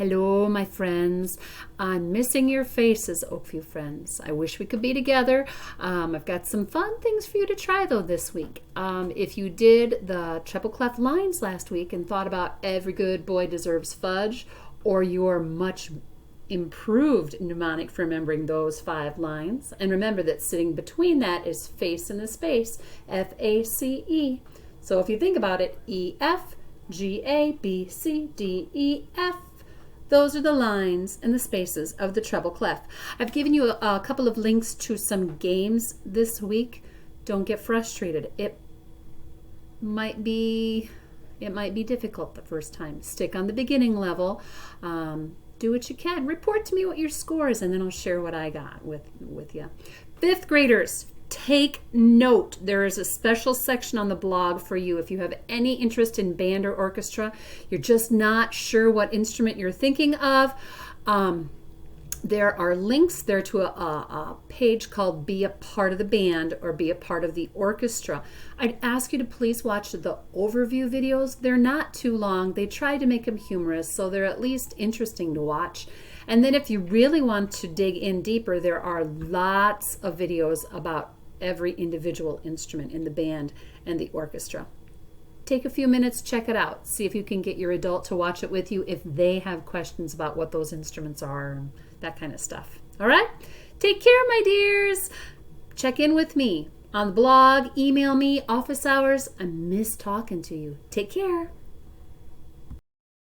Hello, my friends. I'm missing your faces, Oakview friends. I wish we could be together. I've got some fun things for you to try, though, this week. If you did the treble clef lines last week and thought about every good boy deserves fudge, or your much improved mnemonic for remembering those 5 lines, and remember that sitting between that is face in the space, F-A-C-E. So if you think about it, E-F, G-A, B, C, D, E, F. Those are the lines and the spaces of the treble clef. I've given you a couple of links to some games this week. Don't get frustrated. It might be difficult the first time. Stick on the beginning level. Do what you can. Report to me what your score is, and then I'll share what I got with you. 5th graders, take note. There is a special section on the blog for you. If you have any interest in band or orchestra, you're just not sure what instrument you're thinking of, there are links there to a page called Be a Part of the Band or Be a Part of the Orchestra. I'd ask you to please watch the overview videos. They're not too long. They try to make them humorous, so they're at least interesting to watch. And then if you really want to dig in deeper, there are lots of videos about every individual instrument in the band and the orchestra. Take a few minutes, check it out. See if you can get your adult to watch it with you if they have questions about what those instruments are and that kind of stuff. All right? Take care, my dears. Check in with me on the blog, email me, office hours. I miss talking to you. Take care.